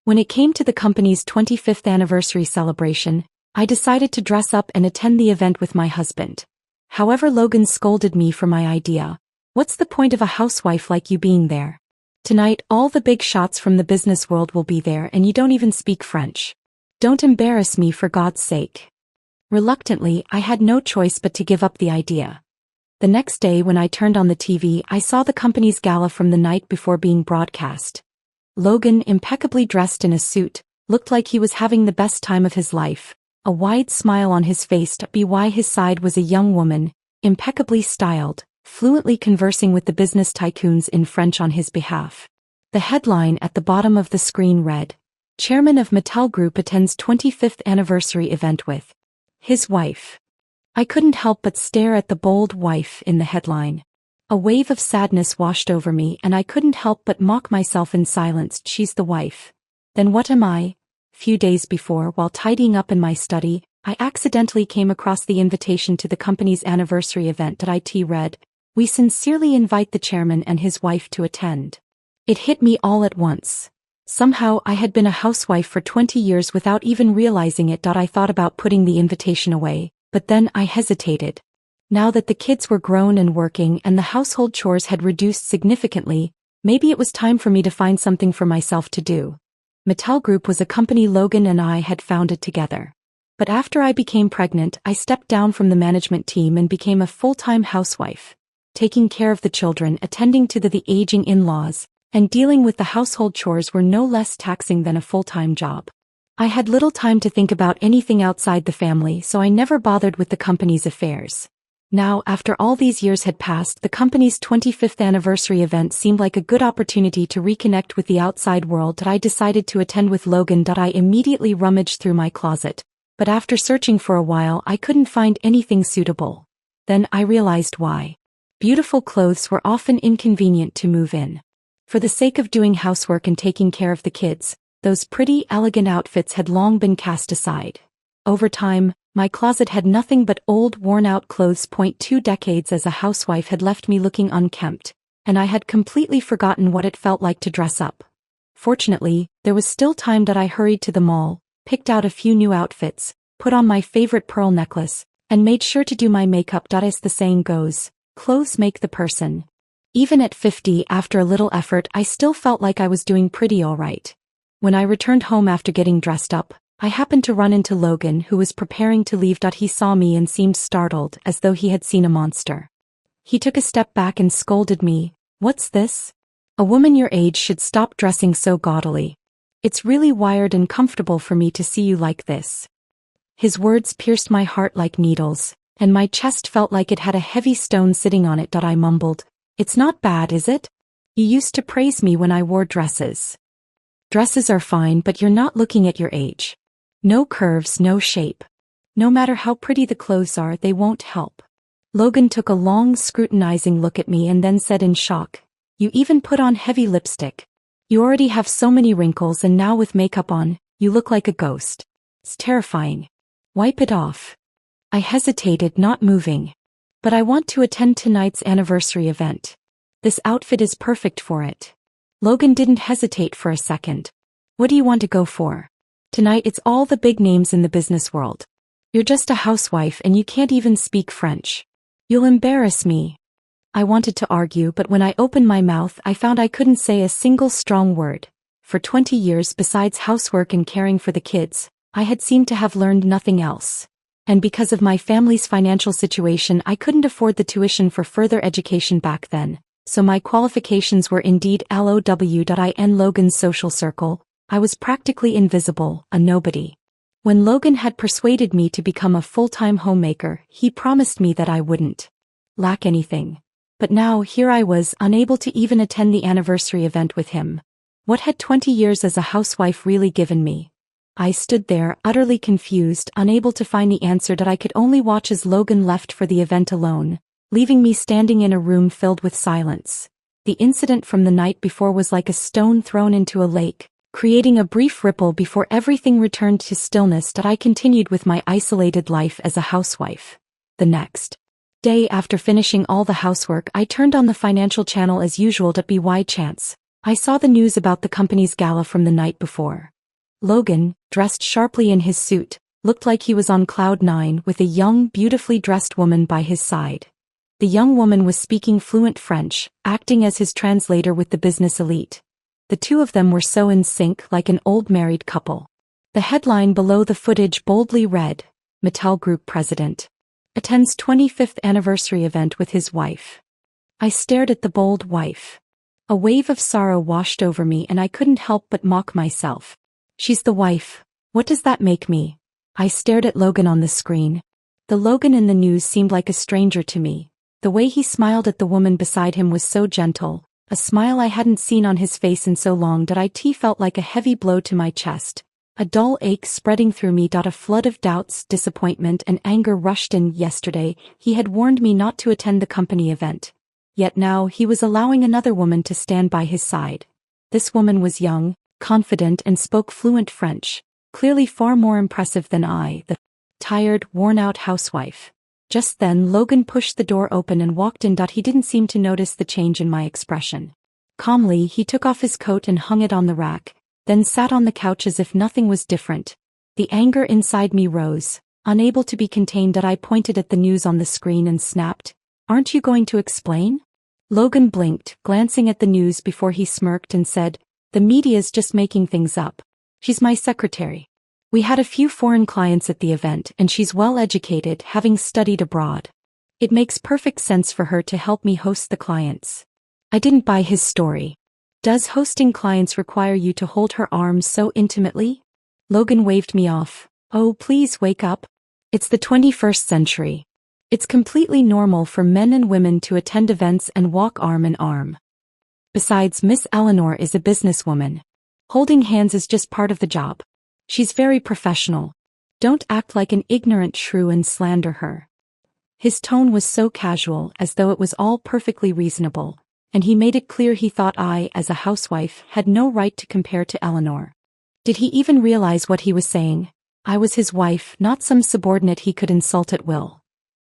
When it came to the company's 25th anniversary celebration, I decided to dress up and attend the event with my husband. However, Logan scolded me for my idea. What's the point of a housewife like you being there? Tonight, all the big shots from the business world will be there and you don't even speak French. Don't embarrass me for God's sake. Reluctantly, I had no choice but to give up the idea. The next day when I turned on the TV, I saw the company's gala from the night before being broadcast. Logan, impeccably dressed in a suit, looked like he was having the best time of his life. A wide smile on his face. By his side was a young woman, impeccably styled, fluently conversing with the business tycoons in French on his behalf. The headline at the bottom of the screen read, "Chairman of Mattel Group attends 25th anniversary event with his wife." I couldn't help but stare at the bold "wife" in the headline. A wave of sadness washed over me and I couldn't help but mock myself in silence. She's the wife. Then what am I? Few days before, while tidying up in my study, I accidentally came across the invitation to the company's anniversary event. It read, "We sincerely invite the chairman and his wife to attend." It hit me all at once. Somehow I had been a housewife for 20 years without even realizing it. I thought about putting the invitation away, but then I hesitated. Now that the kids were grown and working and the household chores had reduced significantly, maybe it was time for me to find something for myself to do. Mattel Group was a company Logan and I had founded together. But after I became pregnant, I stepped down from the management team and became a full-time housewife, taking care of the children, attending to the aging in-laws, and dealing with the household chores were no less taxing than a full-time job. I had little time to think about anything outside the family, so I never bothered with the company's affairs. Now, after all these years had passed, the company's 25th anniversary event seemed like a good opportunity to reconnect with the outside world. I decided to attend with Logan. I immediately rummaged through my closet, but after searching for a while I couldn't find anything suitable. Then I realized why. Beautiful clothes were often inconvenient to move in. For the sake of doing housework and taking care of the kids, those pretty, elegant outfits had long been cast aside. Over time, my closet had nothing but old, worn-out clothes. 2 decades as a housewife had left me looking unkempt, and I had completely forgotten what it felt like to dress up. Fortunately, there was still time. I hurried to the mall, picked out a few new outfits, put on my favorite pearl necklace, and made sure to do my makeup. As the saying goes, clothes make the person. Even at 50, after a little effort, I still felt like I was doing pretty all right. When I returned home after getting dressed up, I happened to run into Logan, who was preparing to leave. He saw me and seemed startled, as though he had seen a monster. He took a step back and scolded me. "What's this? A woman your age should stop dressing so gaudily. It's really wired and comfortable for me to see you like this." His words pierced my heart like needles, and my chest felt like it had a heavy stone sitting on it. I mumbled, "It's not bad, is it? You used to praise me when I wore dresses." "Dresses are fine, but you're not looking at your age. No curves, no shape. No matter how pretty the clothes are, they won't help." Logan took a long, scrutinizing look at me and then said in shock, "You even put on heavy lipstick. You already have so many wrinkles, and now with makeup on, you look like a ghost. It's terrifying. Wipe it off." I hesitated, not moving. "But I want to attend tonight's anniversary event. This outfit is perfect for it." Logan didn't hesitate for a second. "What do you want to go for? Tonight it's all the big names in the business world. You're just a housewife and you can't even speak French. You'll embarrass me." I wanted to argue, but when I opened my mouth I found I couldn't say a single strong word. For 20 years, besides housework and caring for the kids, I had seemed to have learned nothing else. And because of my family's financial situation, I couldn't afford the tuition for further education back then, so my qualifications were indeed low. In Logan's social circle, I was practically invisible, a nobody. When Logan had persuaded me to become a full-time homemaker, he promised me that I wouldn't lack anything. But now here I was, unable to even attend the anniversary event with him. What had 20 years as a housewife really given me? I stood there, utterly confused, unable to find the answer. I could only watch as Logan left for the event alone, leaving me standing in a room filled with silence. The incident from the night before was like a stone thrown into a lake, creating a brief ripple before everything returned to stillness. I continued with my isolated life as a housewife. The next day, after finishing all the housework, I turned on the financial channel as usual. By chance, I saw the news about the company's gala from the night before. Logan, dressed sharply in his suit, looked like he was on cloud nine with a young, beautifully dressed woman by his side. The young woman was speaking fluent French, acting as his translator with the business elite. The two of them were so in sync, like an old married couple. The headline below the footage boldly read, Mattel Group President attends 25th anniversary event with his wife. I stared at the bold wife. A wave of sorrow washed over me and I couldn't help but mock myself. She's the wife. What does that make me? I stared at Logan on the screen. The Logan in the news seemed like a stranger to me. The way he smiled at the woman beside him was so gentle, a smile I hadn't seen on his face in so long that it felt like a heavy blow to my chest. A dull ache spreading through me. A flood of doubts, disappointment and anger rushed in. Yesterday, he had warned me not to attend the company event. Yet now he was allowing another woman to stand by his side. This woman was young, confident and spoke fluent French, clearly far more impressive than I, the tired, worn-out housewife. Just then Logan pushed the door open and walked in. He didn't seem to notice the change in my expression. Calmly, he took off his coat and hung it on the rack, then sat on the couch as if nothing was different. The anger inside me rose. Unable to be contained, I pointed at the news on the screen and snapped, "Aren't you going to explain?" Logan blinked, glancing at the news before he smirked and said, "The media's just making things up. She's my secretary. We had a few foreign clients at the event and she's well educated, having studied abroad. It makes perfect sense for her to help me host the clients." I didn't buy his story. Does hosting clients require you to hold her arms so intimately? Logan waved me off. "Oh, please wake up. It's the 21st century. It's completely normal for men and women to attend events and walk arm in arm. Besides, Miss Eleanor is a businesswoman. Holding hands is just part of the job. She's very professional. Don't act like an ignorant shrew and slander her." His tone was so casual, as though it was all perfectly reasonable, and he made it clear he thought I, as a housewife, had no right to compare to Eleanor. Did he even realize what he was saying? I was his wife, not some subordinate he could insult at will.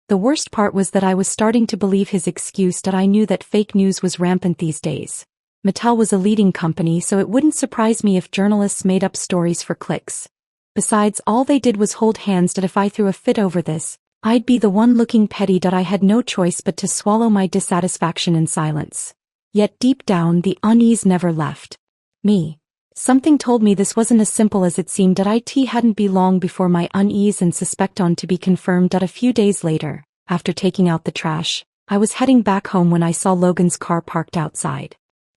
The worst part was that I was starting to believe his excuse. I knew that fake news was rampant these days. Mattel was a leading company, so it wouldn't surprise me if journalists made up stories for clicks. Besides, all they did was hold hands. If I threw a fit over this, I'd be the one looking petty. I had no choice but to swallow my dissatisfaction in silence. Yet deep down, the unease never left me. Something told me this wasn't as simple as it seemed. It hadn't been long before my unease and suspect on to be confirmed. A few days later, after taking out the trash, I was heading back home when I saw Logan's car parked outside.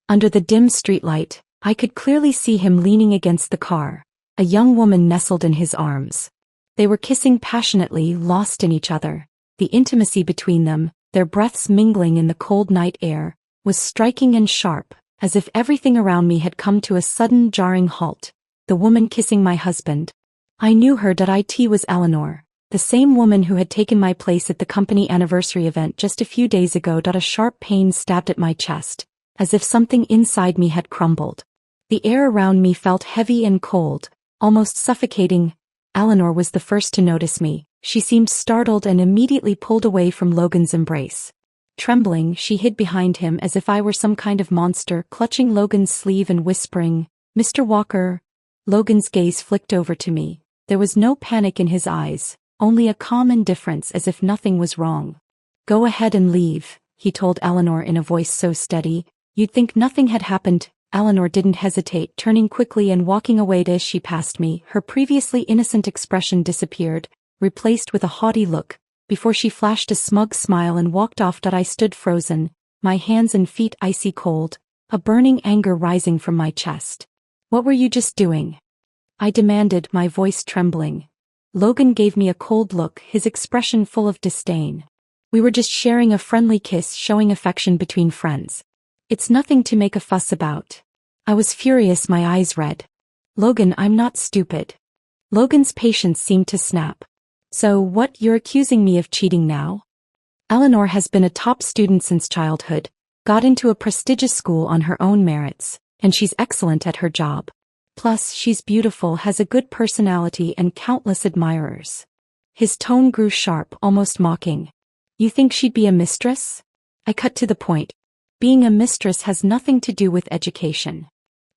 Under the dim streetlight, I could clearly see him leaning against the car, a young woman nestled in his arms. They were kissing passionately, lost in each other. The intimacy between them, their breaths mingling in the cold night air, was striking and sharp, as if everything around me had come to a sudden jarring halt. The woman kissing my husband. I knew her. It was Eleanor, the same woman who had taken my place at the company anniversary event just a few days ago. A sharp pain stabbed at my chest, as if something inside me had crumbled. The air around me felt heavy and cold, almost suffocating. Eleanor was the first to notice me. She seemed startled and immediately pulled away from Logan's embrace. Trembling, she hid behind him as if I were some kind of monster, clutching Logan's sleeve and whispering, "Mr. Walker." Logan's gaze flicked over to me. There was no panic in his eyes, only a calm indifference, as if nothing was wrong. "Go ahead and leave," he told Eleanor in a voice so steady, you'd think nothing had happened. Eleanor didn't hesitate, turning quickly and walking away. As she passed me, her previously innocent expression disappeared, replaced with a haughty look, before she flashed a smug smile and walked off. I stood frozen, my hands and feet icy cold, a burning anger rising from my chest. "What were you just doing?" I demanded, my voice trembling. Logan gave me a cold look, his expression full of disdain. "We were just sharing a friendly kiss, showing affection between friends. It's nothing to make a fuss about." I was furious, my eyes red. "Logan, I'm not stupid." Logan's patience seemed to snap. "So what, you're accusing me of cheating now?" Eleanor has been a top student since childhood, got into a prestigious school on her own merits, and she's excellent at her job. Plus, she's beautiful, has a good personality and countless admirers. His tone grew sharp, almost mocking. "You think she'd be a mistress?" I cut to the point. "Being a mistress has nothing to do with education."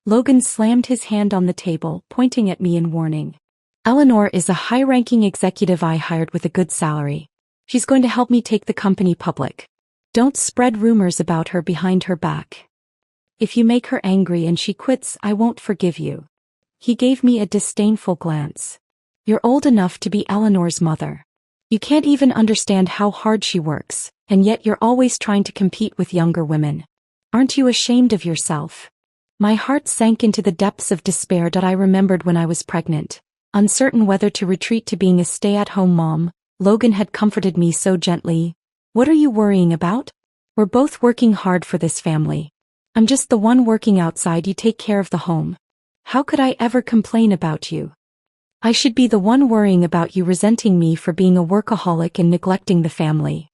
Logan slammed his hand on the table, pointing at me in warning. Eleanor is a high-ranking executive I hired with a good salary. She's going to help me take the company public. Don't spread rumors about her behind her back. If you make her angry and she quits, I won't forgive you. He gave me a disdainful glance. You're old enough to be Eleanor's mother. You can't even understand how hard she works, and yet you're always trying to compete with younger women. Aren't you ashamed of yourself? My heart sank into the depths of despair that I remembered when I was pregnant. Uncertain whether to retreat to being a stay-at-home mom, Logan had comforted me so gently. What are you worrying about? We're both working hard for this family. I'm just the one working outside, you take care of the home. How could I ever complain about you? I should be the one worrying about you, resenting me for being a workaholic and neglecting the family.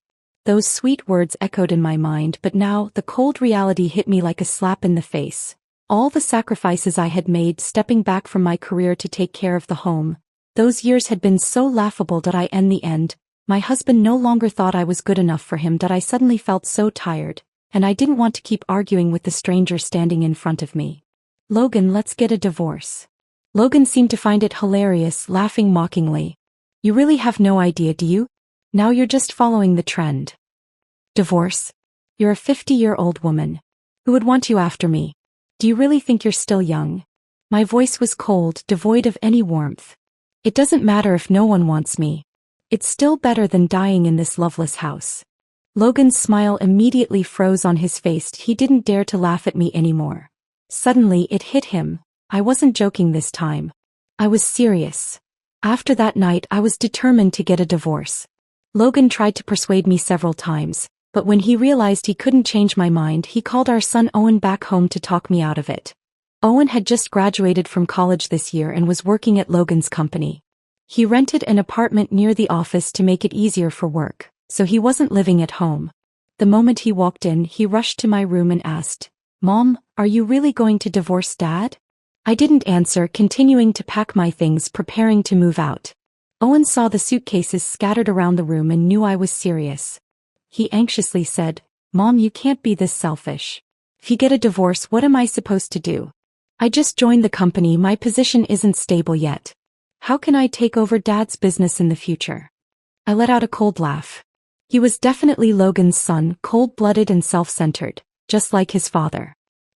Those sweet words echoed in my mind, but now the cold reality hit me like a slap in the face. All the sacrifices I had made stepping back from my career to take care of the home, those years had been so laughable that in the end, my husband no longer thought I was good enough for him, that I suddenly felt so tired, and I didn't want to keep arguing with the stranger standing in front of me. Logan, let's get a divorce. Logan seemed to find it hilarious, laughing mockingly. You really have no idea, do you? Now you're just following the trend. Divorce? You're a 50-year-old woman. Who would want you after me? Do you really think you're still young? My voice was cold, devoid of any warmth. It doesn't matter if no one wants me. It's still better than dying in this loveless house. Logan's smile immediately froze on his face. He didn't dare to laugh at me anymore. Suddenly it hit him. I wasn't joking this time. I was serious. After that night I was determined to get a divorce. Logan tried to persuade me several times, but when he realized he couldn't change my mind, he called our son Owen back home to talk me out of it. Owen had just graduated from college this year and was working at Logan's company. He rented an apartment near the office to make it easier for work, so he wasn't living at home. The moment he walked in, he rushed to my room and asked, "Mom, are you really going to divorce Dad?" I didn't answer, continuing to pack my things, preparing to move out. Owen saw the suitcases scattered around the room and knew I was serious. He anxiously said, "Mom, you can't be this selfish. If you get a divorce, what am I supposed to do? I just joined the company, my position isn't stable yet. How can I take over Dad's business in the future?" I let out a cold laugh. He was definitely Logan's son, cold-blooded and self-centered, just like his father.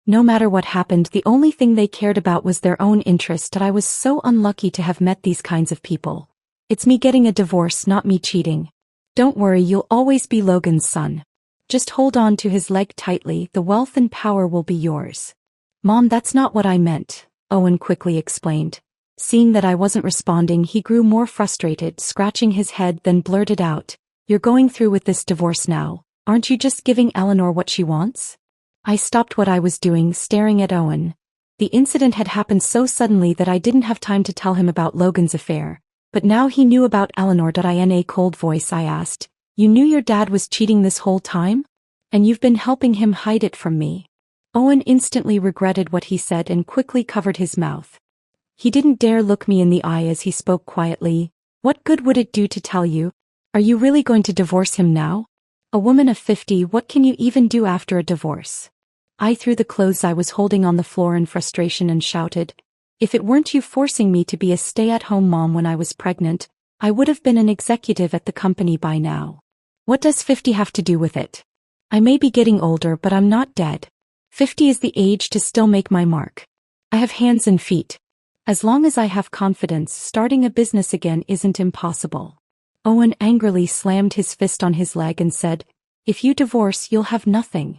No matter what happened, the only thing they cared about was their own interest, and I was so unlucky to have met these kinds of people. It's me getting a divorce, not me cheating. Don't worry, you'll always be Logan's son. Just hold on to his leg tightly, the wealth and power will be yours. Mom, that's not what I meant, Owen quickly explained. Seeing that I wasn't responding, he grew more frustrated, scratching his head, then blurted out, "You're going through with this divorce now. Aren't you just giving Eleanor what she wants?" I stopped what I was doing, staring at Owen. The incident had happened so suddenly that I didn't have time to tell him about Logan's affair, but now he knew about Eleanor. In a cold voice I asked, "You knew your dad was cheating this whole time? And you've been helping him hide it from me?" Owen instantly regretted what he said and quickly covered his mouth. He didn't dare look me in the eye as he spoke quietly. "What good would it do to tell you? Are you really going to divorce him now? A woman of 50, what can you even do after a divorce?" I threw the clothes I was holding on the floor in frustration and shouted, "If it weren't you forcing me to be a stay-at-home mom when I was pregnant, I would have been an executive at the company by now. What does 50 have to do with it? I may be getting older, but I'm not dead. 50 is the age to still make my mark. I have hands and feet. As long as I have confidence, starting a business again isn't impossible." Owen angrily slammed his fist on his leg and said, "If you divorce, you'll have nothing.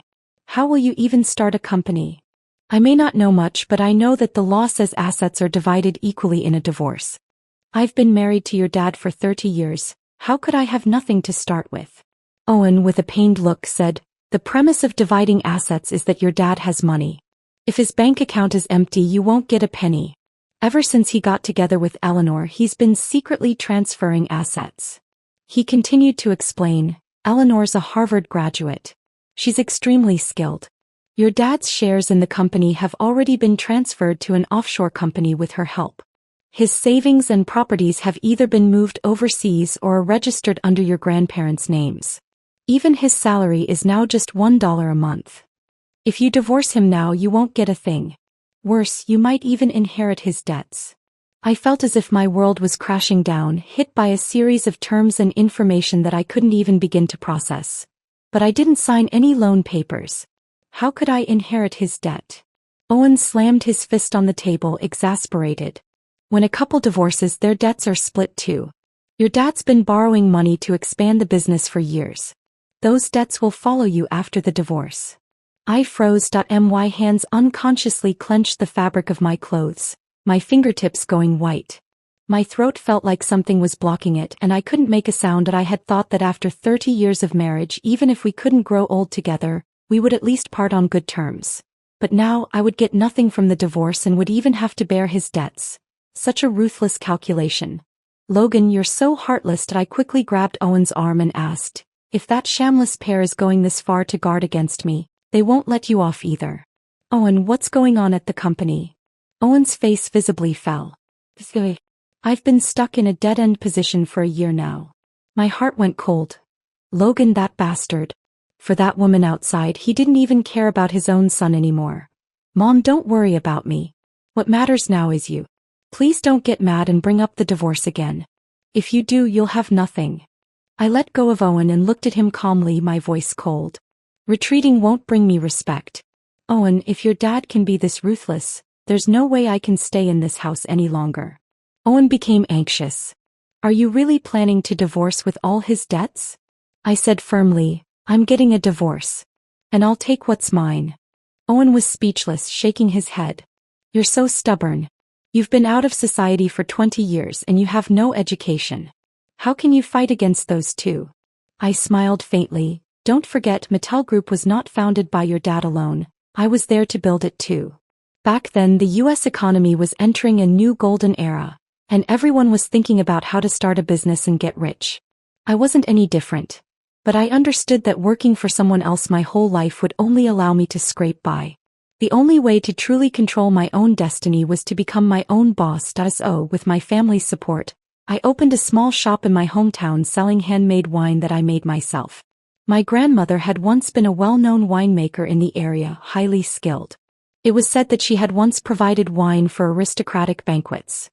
How will you even start a company? I may not know much, but I know that the law says assets are divided equally in a divorce. I've been married to your dad for 30 years, how could I have nothing to start with?" Owen, with a pained look, said, "The premise of dividing assets is that your dad has money. If his bank account is empty, you won't get a penny. Ever since he got together with Eleanor, he's been secretly transferring assets." He continued to explain, "Eleanor's a Harvard graduate. She's extremely skilled. Your dad's shares in the company have already been transferred to an offshore company with her help. His savings and properties have either been moved overseas or are registered under your grandparents' names. Even his salary is now just $1 a month. If you divorce him now, you won't get a thing. Worse, you might even inherit his debts. I felt as if my world was crashing down, hit by a series of terms and information that I couldn't even begin to process. But I didn't sign any loan papers. How could I inherit his debt? Owen slammed his fist on the table, exasperated. When a couple divorces, their debts are split too. Your dad's been borrowing money to expand the business for years. Those debts will follow you after the divorce. I froze. My hands unconsciously clenched the fabric of my clothes, my fingertips going white. My throat felt like something was blocking it, and I couldn't make a sound. I had thought that after 30 years of marriage, even if we couldn't grow old together, we would at least part on good terms. But now I would get nothing from the divorce and would even have to bear his debts. Such a ruthless calculation. Logan, you're so heartless. I quickly grabbed Owen's arm and asked, if that shameless pair is going this far to guard against me, they won't let you off either. Owen, what's going on at the company? Owen's face visibly fell. I've been stuck in a dead-end position for a year now. My heart went cold. Logan, that bastard. For that woman outside, he didn't even care about his own son anymore. Mom, don't worry about me. What matters now is you. Please don't get mad and bring up the divorce again. If you do, you'll have nothing. I let go of Owen and looked at him calmly, my voice cold. Retreating won't bring me respect. Owen, if your dad can be this ruthless, there's no way I can stay in this house any longer. Owen became anxious. Are you really planning to divorce with all his debts? I said firmly, I'm getting a divorce. And I'll take what's mine. Owen was speechless, shaking his head. You're so stubborn. You've been out of society for 20 years and you have no education. How can you fight against those two? I smiled faintly. Don't forget, Mattel Group was not founded by your dad alone. I was there to build it too. Back then, the US economy was entering a new golden era, and everyone was thinking about how to start a business and get rich. I wasn't any different. But I understood that working for someone else my whole life would only allow me to scrape by. The only way to truly control my own destiny was to become my own boss. So, with my family's support, I opened a small shop in my hometown selling handmade wine that I made myself. My grandmother had once been a well-known winemaker in the area, highly skilled. It was said that she had once provided wine for aristocratic banquets.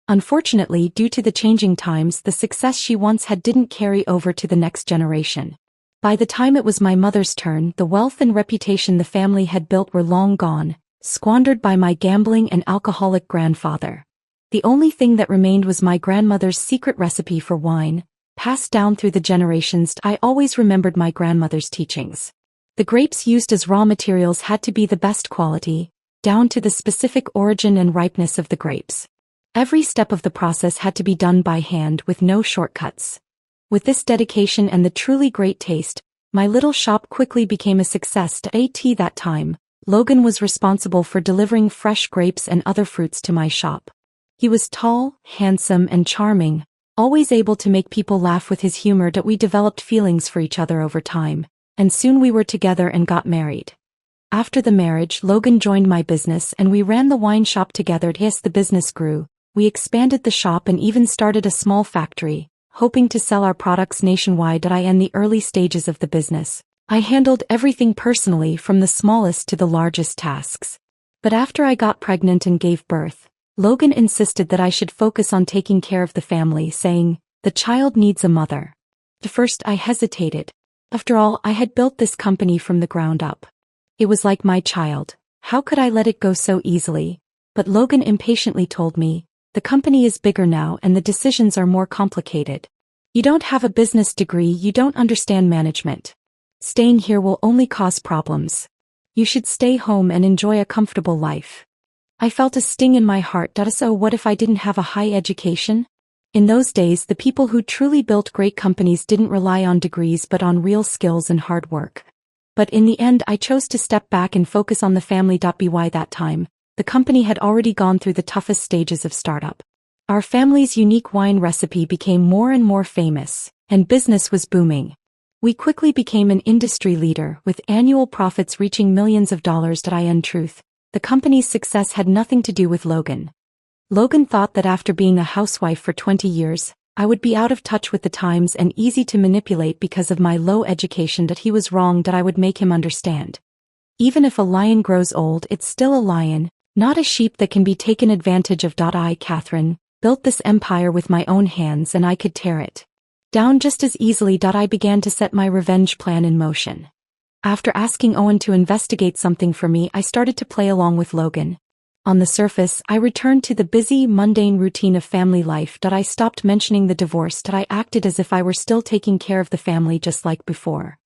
Unfortunately, due to the changing times, the success she once had didn't carry over to the next generation. By the time it was my mother's turn, the wealth and reputation the family had built were long gone, squandered by my gambling and alcoholic grandfather. The only thing that remained was my grandmother's secret recipe for wine, passed down through the generations. I always remembered my grandmother's teachings. The grapes used as raw materials had to be the best quality, down to the specific origin and ripeness of the grapes. Every step of the process had to be done by hand with no shortcuts. With this dedication and the truly great taste, my little shop quickly became a success. At that time, Logan was responsible for delivering fresh grapes and other fruits to my shop. He was tall, handsome, and charming, always able to make people laugh with his humor. We developed feelings for each other over time, and soon we were together and got married. After the marriage, Logan joined my business and we ran the wine shop together. Yes, the business grew. We expanded the shop and even started a small factory, hoping to sell our products nationwide. In the early stages of the business, I handled everything personally, from the smallest to the largest tasks. But after I got pregnant and gave birth, Logan insisted that I should focus on taking care of the family, saying, "The child needs a mother." At first I hesitated. After all, I had built this company from the ground up. It was like my child. How could I let it go so easily? But Logan impatiently told me, "The company is bigger now and the decisions are more complicated. You don't have a business degree, you don't understand management. Staying here will only cause problems. You should stay home and enjoy a comfortable life." I felt a sting in my heart. So what if I didn't have a high education? In those days, the people who truly built great companies didn't rely on degrees but on real skills and hard work. But in the end, I chose to step back and focus on the family. By that time, the company had already gone through the toughest stages of startup. Our family's unique wine recipe became more and more famous, and business was booming. We quickly became an industry leader, with annual profits reaching millions of dollars. In truth, the company's success had nothing to do with Logan. Logan thought that after being a housewife for 20 years, I would be out of touch with the times and easy to manipulate because of my low education. He was wrong. I would make him understand. Even if a lion grows old, it's still a lion, Not a sheep that can be taken advantage of. I, Catherine, built this empire with my own hands and I could tear it down just as easily. I began to set my revenge plan in motion. After asking Owen to investigate something for me, I started to play along with Logan. On the surface, I returned to the busy, mundane routine of family life. I stopped mentioning the divorce. I acted as if I were still taking care of the family just like before.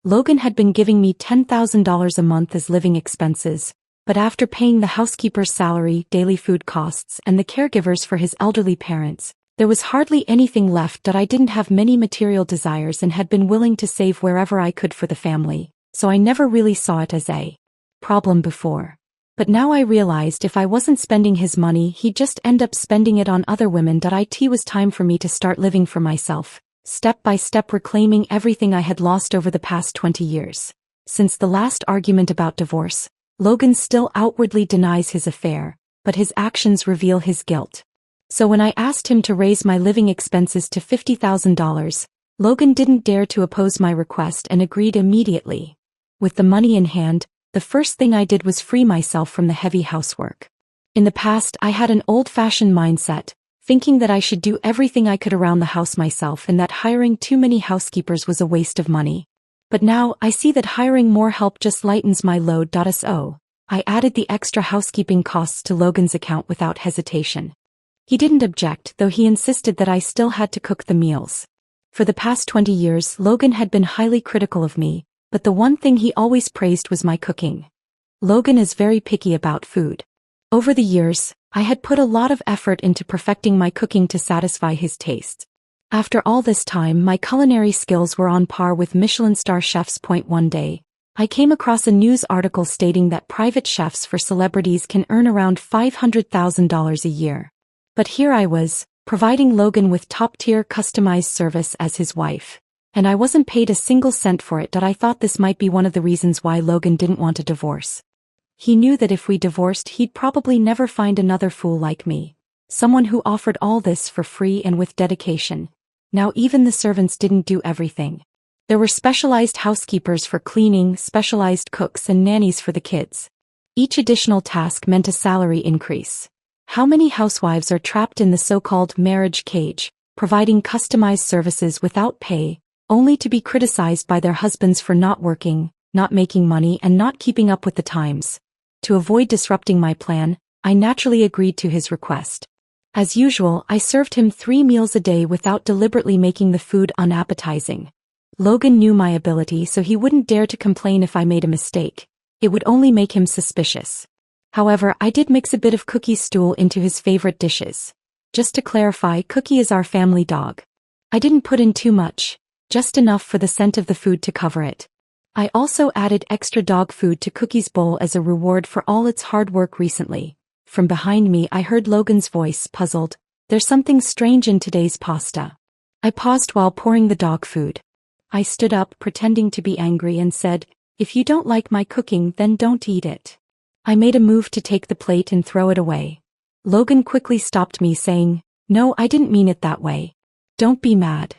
Logan had been giving me $10,000 a month as living expenses, but after paying the housekeeper's salary, daily food costs, and the caregivers for his elderly parents, there was hardly anything left. I didn't have many material desires and had been willing to save wherever I could for the family, so I never really saw it as a problem before. But now I realized if I wasn't spending his money, he'd just end up spending it on other women. It was time for me to start living for myself, step by step reclaiming everything I had lost over the past 20 years. Since the last argument about divorce, Logan still outwardly denies his affair, but his actions reveal his guilt. So when I asked him to raise my living expenses to $50,000, Logan didn't dare to oppose my request and agreed immediately. With the money in hand, the first thing I did was free myself from the heavy housework. In the past, I had an old-fashioned mindset, thinking that I should do everything I could around the house myself and that hiring too many housekeepers was a waste of money. But now, I see that hiring more help just lightens my load. So, I added the extra housekeeping costs to Logan's account without hesitation. He didn't object, though he insisted that I still had to cook the meals. For the past 20 years, Logan had been highly critical of me, but the one thing he always praised was my cooking. Logan is very picky about food. Over the years, I had put a lot of effort into perfecting my cooking to satisfy his tastes. After all this time, my culinary skills were on par with Michelin star chefs. One day, I came across a news article stating that private chefs for celebrities can earn around $500,000 a year. But here I was, providing Logan with top-tier customized service as his wife. And I wasn't paid a single cent for it. I thought this might be one of the reasons why Logan didn't want a divorce. He knew that if we divorced, he'd probably never find another fool like me. Someone who offered all this for free and with dedication. Now even the servants didn't do everything. There were specialized housekeepers for cleaning, specialized cooks and nannies for the kids. Each additional task meant a salary increase. How many housewives are trapped in the so-called marriage cage, providing customized services without pay, only to be criticized by their husbands for not working, not making money and not keeping up with the times. To avoid disrupting my plan, I naturally agreed to his request. As usual, I served him 3 meals a day without deliberately making the food unappetizing. Logan knew my ability, so he wouldn't dare to complain if I made a mistake. It would only make him suspicious. However, I did mix a bit of Cookie's stool into his favorite dishes. Just to clarify, Cookie is our family dog. I didn't put in too much, just enough for the scent of the food to cover it. I also added extra dog food to Cookie's bowl as a reward for all its hard work recently. From behind me I heard Logan's voice, puzzled. There's something strange in today's pasta. I paused while pouring the dog food. I stood up, pretending to be angry, and said, "If you don't like my cooking, then don't eat it." I made a move to take the plate and throw it away. Logan quickly stopped me, saying, "No, I didn't mean it that way. Don't be mad."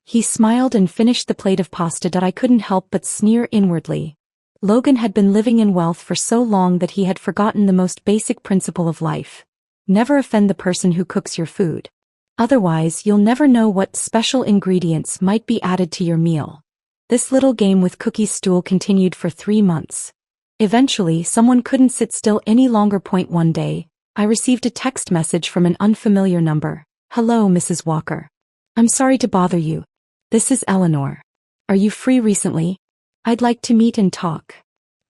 He smiled and finished the plate of pasta. I couldn't help but sneer inwardly. Logan had been living in wealth for so long that he had forgotten the most basic principle of life. Never offend the person who cooks your food. Otherwise, you'll never know what special ingredients might be added to your meal. This little game with Cookie's stool continued for 3 months. Eventually, someone couldn't sit still any longer. One day, I received a text message from an unfamiliar number. "Hello, Mrs. Walker. I'm sorry to bother you. This is Eleanor. Are you free recently? I'd like to meet and talk."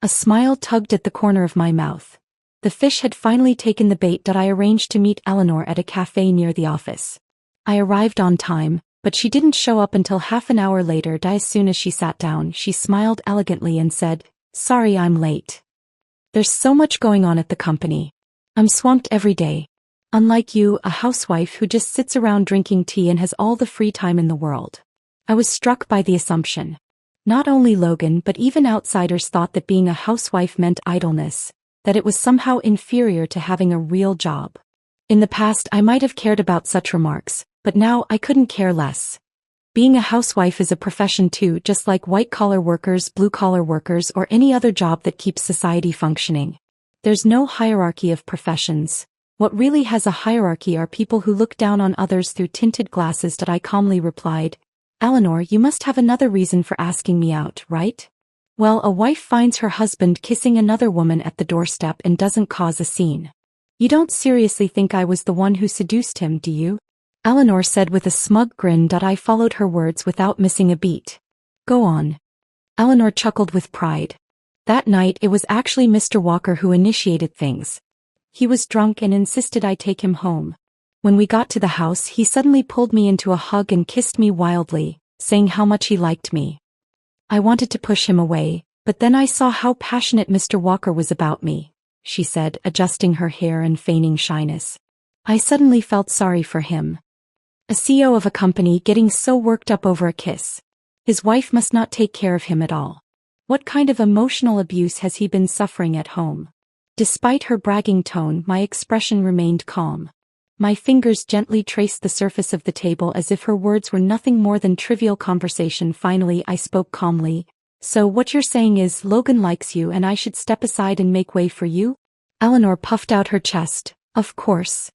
A smile tugged at the corner of my mouth. The fish had finally taken the bait. I arranged to meet Eleanor at a cafe near the office. I arrived on time, but she didn't show up until half an hour later. As soon as she sat down, she smiled elegantly and said, "Sorry I'm late. There's so much going on at the company. I'm swamped every day. Unlike you, a housewife who just sits around drinking tea and has all the free time in the world." I was struck by the assumption. Not only Logan but even outsiders thought that being a housewife meant idleness, that it was somehow inferior to having a real job. In the past I might have cared about such remarks, but now I couldn't care less. Being a housewife is a profession too, just like white-collar workers, blue-collar workers, or any other job that keeps society functioning. There's no hierarchy of professions. What really has a hierarchy are people who look down on others through tinted glasses. I calmly replied. Eleanor, you must have another reason for asking me out, right? Well, a wife finds her husband kissing another woman at the doorstep and doesn't cause a scene. You don't seriously think I was the one who seduced him, do you? Eleanor said with a smug grin. I followed her words without missing a beat. Go on. Eleanor chuckled with pride. That night it was actually Mr. Walker who initiated things. He was drunk and insisted I take him home. When we got to the house, he suddenly pulled me into a hug and kissed me wildly, saying how much he liked me. I wanted to push him away, but then I saw how passionate Mr. Walker was about me, she said, adjusting her hair and feigning shyness. I suddenly felt sorry for him. A CEO of a company getting so worked up over a kiss. His wife must not take care of him at all. What kind of emotional abuse has he been suffering at home? Despite her bragging tone, my expression remained calm. My fingers gently traced the surface of the table as if her words were nothing more than trivial conversation. Finally, I spoke calmly. So what you're saying is Logan likes you and I should step aside and make way for you? Eleanor puffed out her chest. Of course.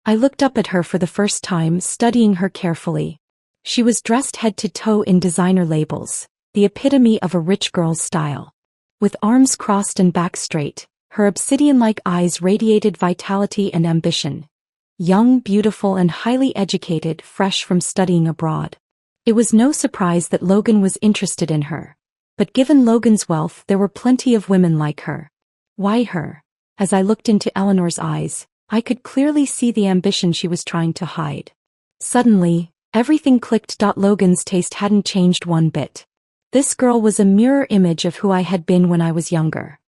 I looked up at her for the first time, studying her carefully. She was dressed head to toe in designer labels, the epitome of a rich girl's style. With arms crossed and back straight, her obsidian-like eyes radiated vitality and ambition. Young, beautiful and highly educated, fresh from studying abroad. It was no surprise that Logan was interested in her. But given Logan's wealth, there were plenty of women like her. Why her? As I looked into Eleanor's eyes, I could clearly see the ambition she was trying to hide. Suddenly, everything clicked. Logan's taste hadn't changed one bit. This girl was a mirror image of who I had been when I was younger.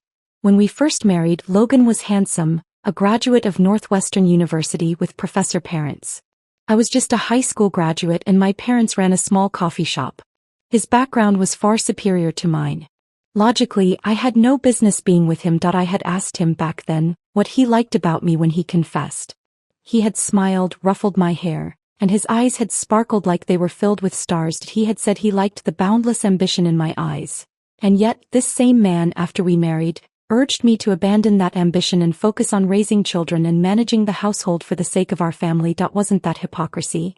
When we first married, Logan was handsome, a graduate of Northwestern University with professor parents. I was just a high school graduate and my parents ran a small coffee shop. His background was far superior to mine. Logically, I had no business being with him. I had asked him back then what he liked about me when he confessed. He had smiled, ruffled my hair, and his eyes had sparkled like they were filled with stars. He had said he liked the boundless ambition in my eyes. And yet, this same man, after we married, urged me to abandon that ambition and focus on raising children and managing the household for the sake of our family. Wasn't that hypocrisy?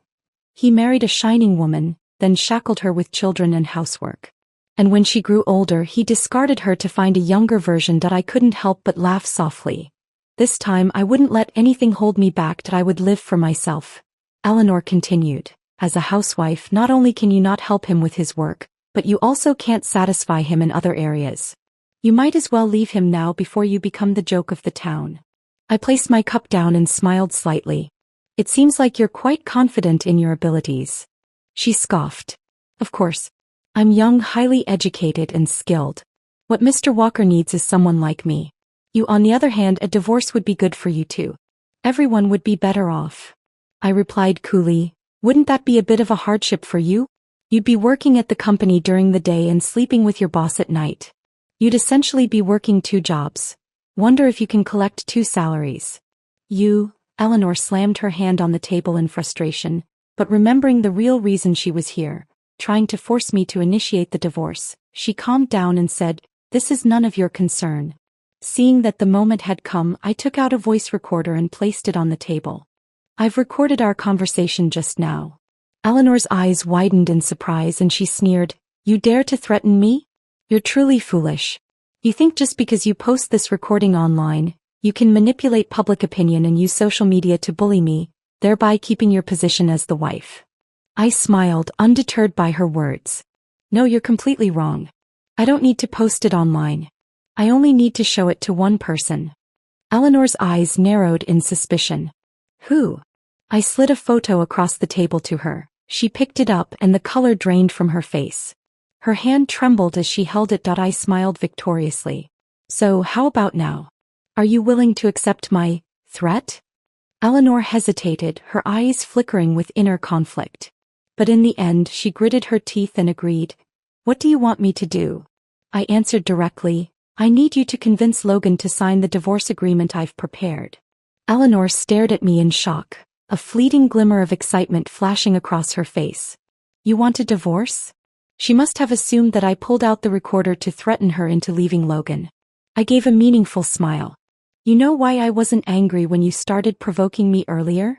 He married a shining woman, then shackled her with children and housework. And when she grew older, he discarded her to find a younger version. I couldn't help but laugh softly. This time I wouldn't let anything hold me back. I would live for myself. Eleanor continued. As a housewife, not only can you not help him with his work, but you also can't satisfy him in other areas. You might as well leave him now before you become the joke of the town. I placed my cup down and smiled slightly. It seems like you're quite confident in your abilities. She scoffed. Of course. I'm young, highly educated and skilled. What Mr. Walker needs is someone like me. You, on the other hand, a divorce would be good for you too. Everyone would be better off. I replied coolly. Wouldn't that be a bit of a hardship for you? You'd be working at the company during the day and sleeping with your boss at night. You'd essentially be working 2 jobs. Wonder if you can collect 2 salaries. Eleanor slammed her hand on the table in frustration, but remembering the real reason she was here, trying to force me to initiate the divorce, she calmed down and said, "This is none of your concern." Seeing that the moment had come, I took out a voice recorder and placed it on the table. I've recorded our conversation just now. Eleanor's eyes widened in surprise and she sneered, "You dare to threaten me? You're truly foolish. You think just because you post this recording online, you can manipulate public opinion and use social media to bully me, thereby keeping your position as the wife." I smiled, undeterred by her words. "No, you're completely wrong. I don't need to post it online. I only need to show it to one person." Eleanor's eyes narrowed in suspicion. "Who?" I slid a photo across the table to her. She picked it up and the color drained from her face. Her hand trembled as she held it. I smiled victoriously. "So how about now? Are you willing to accept my threat?" Eleanor hesitated, her eyes flickering with inner conflict. But in the end, she gritted her teeth and agreed. "What do you want me to do?" I answered directly, "I need you to convince Logan to sign the divorce agreement I've prepared." Eleanor stared at me in shock, a fleeting glimmer of excitement flashing across her face. "You want a divorce?" She must have assumed that I pulled out the recorder to threaten her into leaving Logan. I gave a meaningful smile. You know why I wasn't angry when you started provoking me earlier?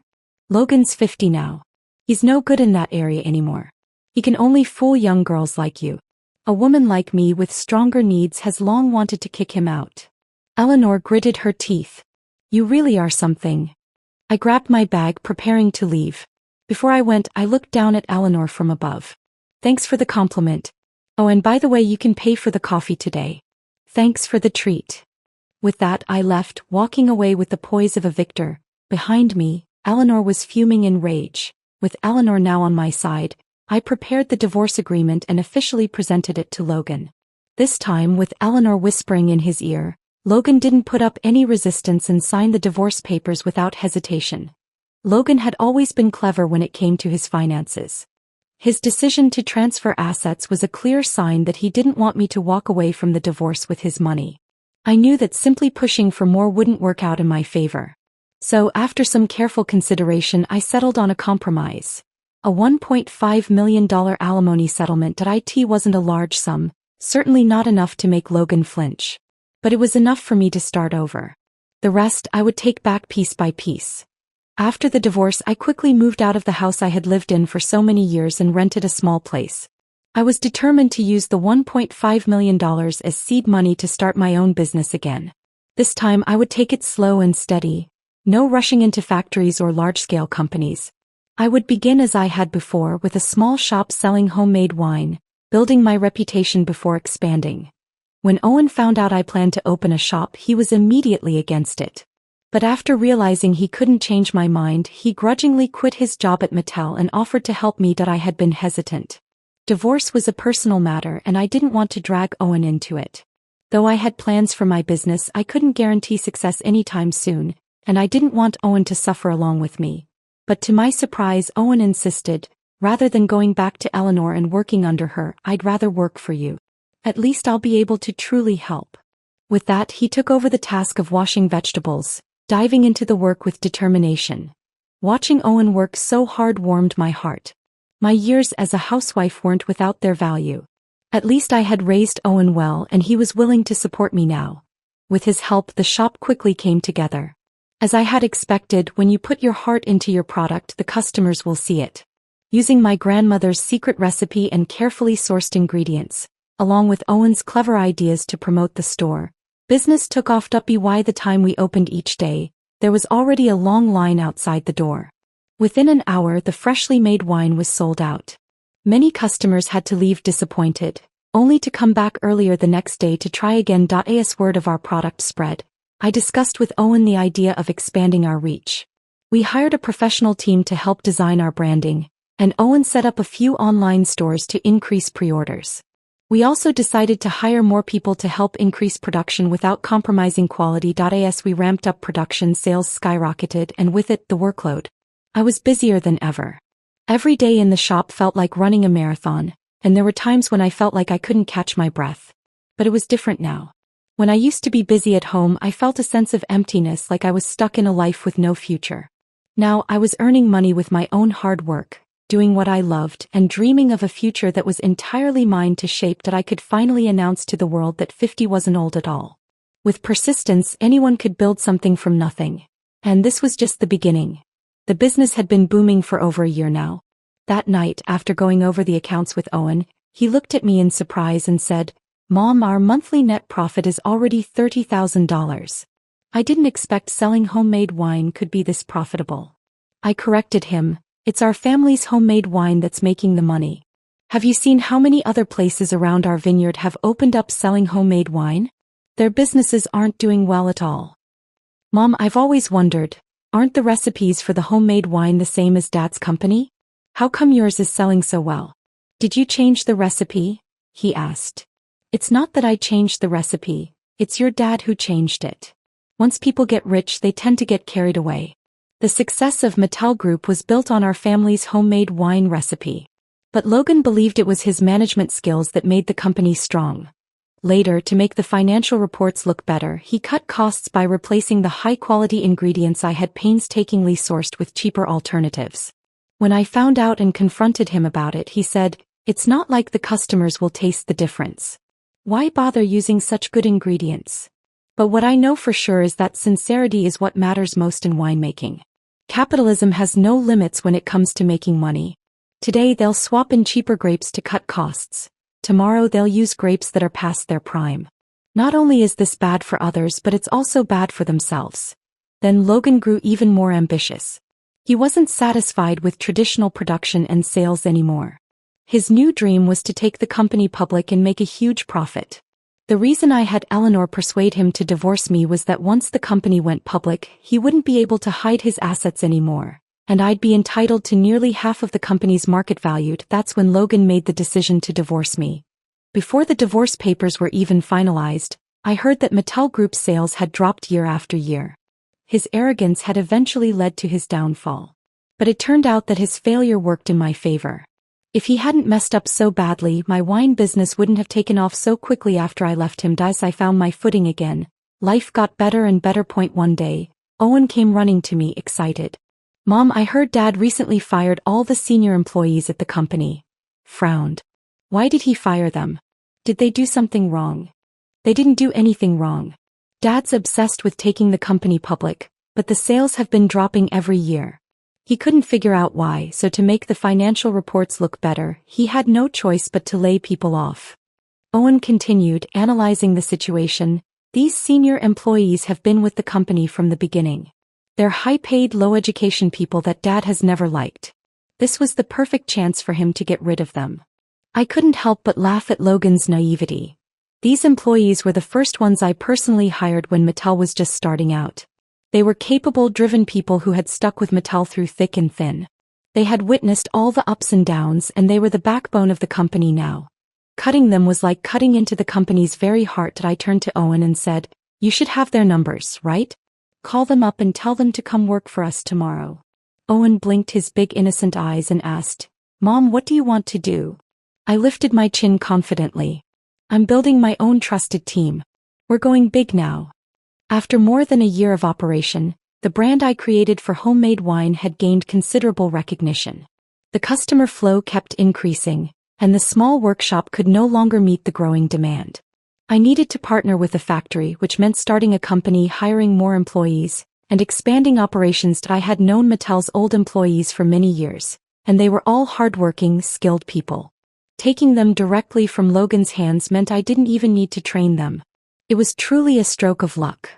Logan's 50 now. He's no good in that area anymore. He can only fool young girls like you. A woman like me with stronger needs has long wanted to kick him out. Eleanor gritted her teeth. You really are something. I grabbed my bag, preparing to leave. Before I went, I looked down at Eleanor from above. Thanks for the compliment. Oh, and by the way, you can pay for the coffee today. Thanks for the treat. With that, I left, walking away with the poise of a victor. Behind me, Eleanor was fuming in rage. With Eleanor now on my side, I prepared the divorce agreement and officially presented it to Logan. This time, with Eleanor whispering in his ear, Logan didn't put up any resistance and signed the divorce papers without hesitation. Logan had always been clever when it came to his finances. His decision to transfer assets was a clear sign that he didn't want me to walk away from the divorce with his money. I knew that simply pushing for more wouldn't work out in my favor. So, after some careful consideration, I settled on a compromise. A $1.5 million alimony settlement. It wasn't a large sum, certainly not enough to make Logan flinch. But it was enough for me to start over. The rest I would take back piece by piece. After the divorce, I quickly moved out of the house I had lived in for so many years and rented a small place. I was determined to use the $1.5 million as seed money to start my own business again. This time I would take it slow and steady. No rushing into factories or large-scale companies. I would begin as I had before, with a small shop selling homemade wine, building my reputation before expanding. When Owen found out I planned to open a shop, he was immediately against it. But after realizing he couldn't change my mind, he grudgingly quit his job at Mattel and offered to help me. I had been hesitant. Divorce was a personal matter and I didn't want to drag Owen into it. Though I had plans for my business, I couldn't guarantee success anytime soon, and I didn't want Owen to suffer along with me. But to my surprise, Owen insisted, rather than going back to Eleanor and working under her, I'd rather work for you. At least I'll be able to truly help. With that, he took over the task of washing vegetables, diving into the work with determination. Watching Owen work so hard warmed my heart. My years as a housewife weren't without their value. At least I had raised Owen well and he was willing to support me now. With his help, the shop quickly came together. As I had expected, when you put your heart into your product, the customers will see it. Using my grandmother's secret recipe and carefully sourced ingredients, along with Owen's clever ideas to promote the store, business took off. By the time we opened each day, there was already a long line outside the door. Within an hour, the freshly made wine was sold out. Many customers had to leave disappointed, only to come back earlier the next day to try again. As word of our product spread, I discussed with Owen the idea of expanding our reach. We hired a professional team to help design our branding, and Owen set up a few online stores to increase pre-orders. We also decided to hire more people to help increase production without compromising quality. As we ramped up production, sales skyrocketed, and with it, the workload. I was busier than ever. Every day in the shop felt like running a marathon, and there were times when I felt like I couldn't catch my breath. But it was different now. When I used to be busy at home, I felt a sense of emptiness, like I was stuck in a life with no future. Now, I was earning money with my own hard work, doing what I loved, and dreaming of a future that was entirely mine to shape. I could finally announce to the world that 50 wasn't old at all. With persistence, anyone could build something from nothing. And this was just the beginning. The business had been booming for over a year now. That night, after going over the accounts with Owen, he looked at me in surprise and said, "Mom, our monthly net profit is already $30,000. I didn't expect selling homemade wine could be this profitable." I corrected him, "It's our family's homemade wine that's making the money. Have you seen how many other places around our vineyard have opened up selling homemade wine? Their businesses aren't doing well at all." "Mom, I've always wondered, aren't the recipes for the homemade wine the same as Dad's company? How come yours is selling so well? Did you change the recipe?" he asked. "It's not that I changed the recipe, it's your dad who changed it. Once people get rich, they tend to get carried away. The success of Mattel Group was built on our family's homemade wine recipe. But Logan believed it was his management skills that made the company strong. Later, to make the financial reports look better, he cut costs by replacing the high-quality ingredients I had painstakingly sourced with cheaper alternatives. When I found out and confronted him about it, he said, "It's not like the customers will taste the difference. Why bother using such good ingredients? But what I know for sure is that sincerity is what matters most in winemaking. Capitalism has no limits when it comes to making money. Today they'll swap in cheaper grapes to cut costs. Tomorrow they'll use grapes that are past their prime. Not only is this bad for others, but it's also bad for themselves. Then Logan grew even more ambitious. He wasn't satisfied with traditional production and sales anymore. His new dream was to take the company public and make a huge profit. The reason I had Eleanor persuade him to divorce me was that once the company went public, he wouldn't be able to hide his assets anymore, and I'd be entitled to nearly half of the company's market value. That's when Logan made the decision to divorce me. Before the divorce papers were even finalized, I heard that Mattel Group's sales had dropped year after year. His arrogance had eventually led to his downfall. But it turned out that his failure worked in my favor. If he hadn't messed up so badly, my wine business wouldn't have taken off so quickly after I left him. As I found my footing again, life got better and better. One day, Owen came running to me excited. "Mom, I heard Dad recently fired all the senior employees at the company." Frowned. "Why did he fire them? Did they do something wrong?" "They didn't do anything wrong. Dad's obsessed with taking the company public, but the sales have been dropping every year. He couldn't figure out why, so to make the financial reports look better, he had no choice but to lay people off." Owen continued, analyzing the situation. "These senior employees have been with the company from the beginning. They're high-paid, low-education people that Dad has never liked. This was the perfect chance for him to get rid of them." I couldn't help but laugh at Logan's naivety. These employees were the first ones I personally hired when Mattel was just starting out. They were capable, driven people who had stuck with Mattel through thick and thin. They had witnessed all the ups and downs, and they were the backbone of the company now. Cutting them was like cutting into the company's very heart. I turned to Owen and said, "You should have their numbers, right? Call them up and tell them to come work for us tomorrow." Owen blinked his big innocent eyes and asked, "Mom, what do you want to do?" I lifted my chin confidently. "I'm building my own trusted team. We're going big now." After more than a year of operation, the brand I created for homemade wine had gained considerable recognition. The customer flow kept increasing, and the small workshop could no longer meet the growing demand. I needed to partner with a factory, which meant starting a company, hiring more employees, and expanding operations. I had known Mattel's old employees for many years, and they were all hardworking, skilled people. Taking them directly from Logan's hands meant I didn't even need to train them. It was truly a stroke of luck.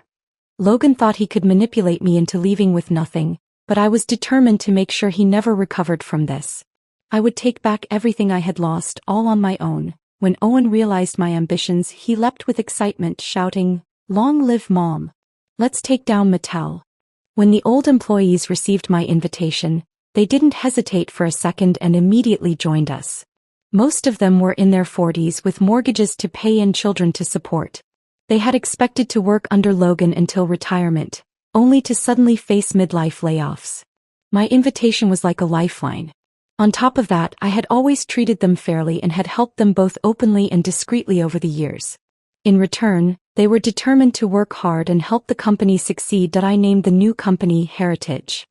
Logan thought he could manipulate me into leaving with nothing, but I was determined to make sure he never recovered from this. I would take back everything I had lost, all on my own. When Owen realized my ambitions, he leapt with excitement, shouting, "Long live Mom! Let's take down Mattel." When the old employees received my invitation, they didn't hesitate for a second and immediately joined us. Most of them were in their 40s with mortgages to pay and children to support. They had expected to work under Logan until retirement, only to suddenly face midlife layoffs. My invitation was like a lifeline. On top of that, I had always treated them fairly and had helped them both openly and discreetly over the years. In return, they were determined to work hard and help the company succeed. I named the new company Heritage.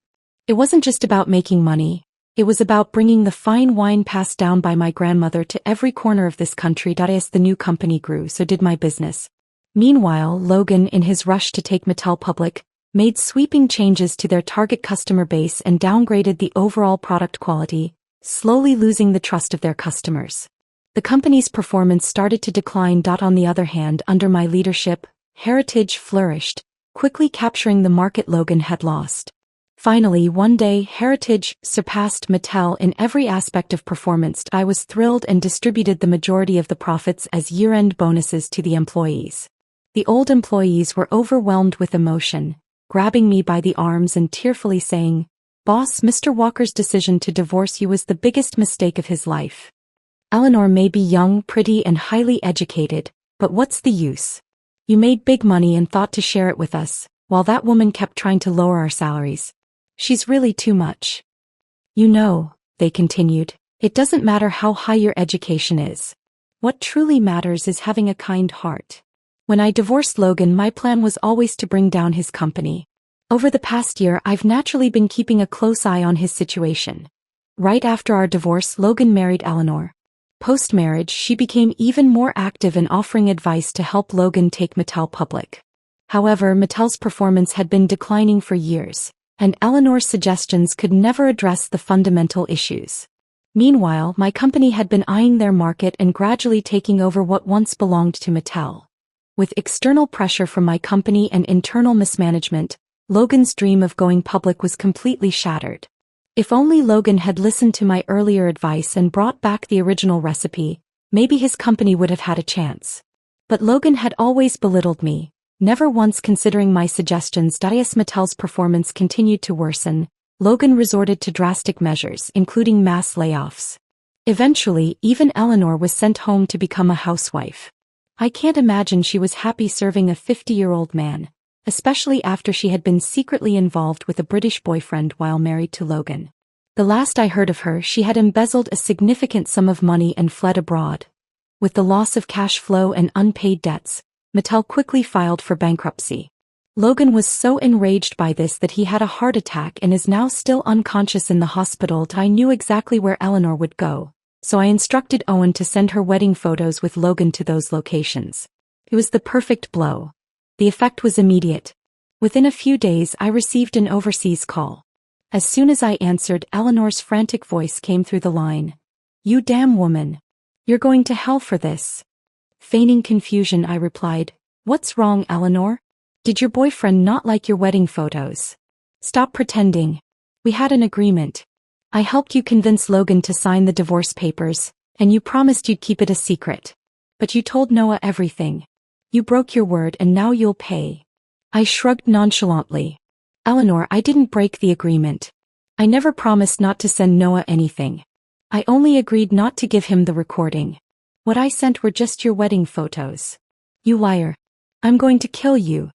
It wasn't just about making money. It was about bringing the fine wine passed down by my grandmother to every corner of this country. As the new company grew, so did my business. Meanwhile, Logan, in his rush to take Mattel public, made sweeping changes to their target customer base and downgraded the overall product quality, slowly losing the trust of their customers. The company's performance started to decline. On the other hand, under my leadership, Heritage flourished, quickly capturing the market Logan had lost. Finally, one day, Heritage surpassed Mattel in every aspect of performance. I was thrilled and distributed the majority of the profits as year-end bonuses to the employees. The old employees were overwhelmed with emotion, grabbing me by the arms and tearfully saying, "Boss, Mr. Walker's decision to divorce you was the biggest mistake of his life. Eleanor may be young, pretty, and highly educated, but what's the use? You made big money and thought to share it with us, while that woman kept trying to lower our salaries. She's really too much." "You know," they continued, "it doesn't matter how high your education is. What truly matters is having a kind heart." When I divorced Logan, my plan was always to bring down his company. Over the past year, I've naturally been keeping a close eye on his situation. Right after our divorce, Logan married Eleanor. Post-marriage, she became even more active in offering advice to help Logan take Mattel public. However, Mattel's performance had been declining for years, and Eleanor's suggestions could never address the fundamental issues. Meanwhile, my company had been eyeing their market and gradually taking over what once belonged to Mattel. With external pressure from my company and internal mismanagement, Logan's dream of going public was completely shattered. If only Logan had listened to my earlier advice and brought back the original recipe, maybe his company would have had a chance. But Logan had always belittled me, never once considering my suggestions. As Mattel's performance continued to worsen, Logan resorted to drastic measures, including mass layoffs. Eventually, even Eleanor was sent home to become a housewife. I can't imagine she was happy serving a 50-year-old man, especially after she had been secretly involved with a British boyfriend while married to Logan. The last I heard of her, she had embezzled a significant sum of money and fled abroad. With the loss of cash flow and unpaid debts, Mattel quickly filed for bankruptcy. Logan was so enraged by this that he had a heart attack and is now still unconscious in the hospital. I knew exactly where Eleanor would go, so I instructed Owen to send her wedding photos with Logan to those locations. It was the perfect blow. The effect was immediate. Within a few days, I received an overseas call. As soon as I answered, Eleanor's frantic voice came through the line. "You damn woman. You're going to hell for this." Feigning confusion, I replied, "What's wrong, Eleanor? Did your boyfriend not like your wedding photos? Stop pretending. We had an agreement. I helped you convince Logan to sign the divorce papers, and you promised you'd keep it a secret. But you told Noah everything. You broke your word and now you'll pay." I shrugged nonchalantly. "Eleanor, I didn't break the agreement. I never promised not to send Noah anything. I only agreed not to give him the recording. What I sent were just your wedding photos. You liar. I'm going to kill you."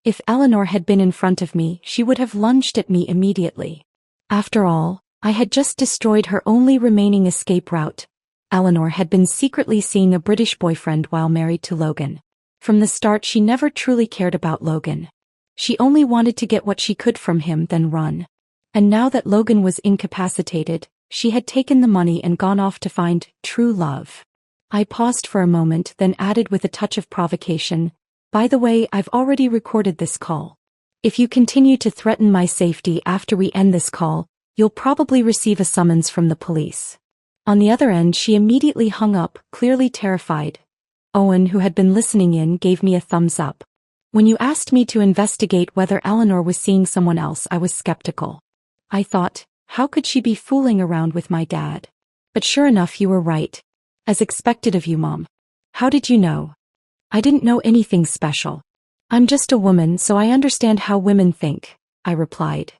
If Eleanor had been in front of me, she would have lunged at me immediately. After all, I had just destroyed her only remaining escape route. Eleanor had been secretly seeing a British boyfriend while married to Logan. From the start, she never truly cared about Logan. She only wanted to get what she could from him, then run. And now that Logan was incapacitated, she had taken the money and gone off to find true love. I paused for a moment, then added with a touch of provocation, "By the way, I've already recorded this call. If you continue to threaten my safety after we end this call, you'll probably receive a summons from the police." On the other end, she immediately hung up, clearly terrified. Owen, who had been listening in, gave me a thumbs up. "When you asked me to investigate whether Eleanor was seeing someone else, I was skeptical. I thought, how could she be fooling around with my dad? But sure enough, you were right. As expected of you, Mom. How did you know?" "I didn't know anything special. I'm just a woman, so I understand how women think," I replied.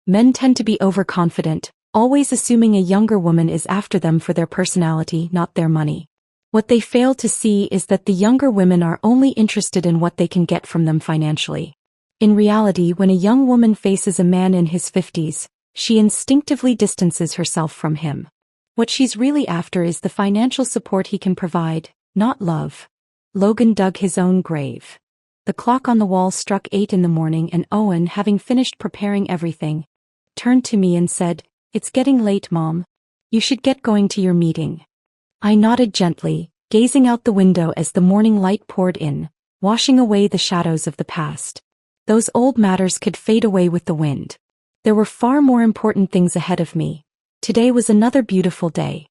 Men tend to be overconfident, always assuming a younger woman is after them for their personality, not their money. What they fail to see is that the younger women are only interested in what they can get from them financially. In reality, when a young woman faces a man in his 50s, she instinctively distances herself from him. What she's really after is the financial support he can provide, not love. Logan dug his own grave. The clock on the wall struck 8 in the morning, and Owen, having finished preparing everything, turned to me and said, "It's getting late, Mom. You should get going to your meeting." I nodded gently, gazing out the window as the morning light poured in, washing away the shadows of the past. Those old matters could fade away with the wind. There were far more important things ahead of me. Today was another beautiful day.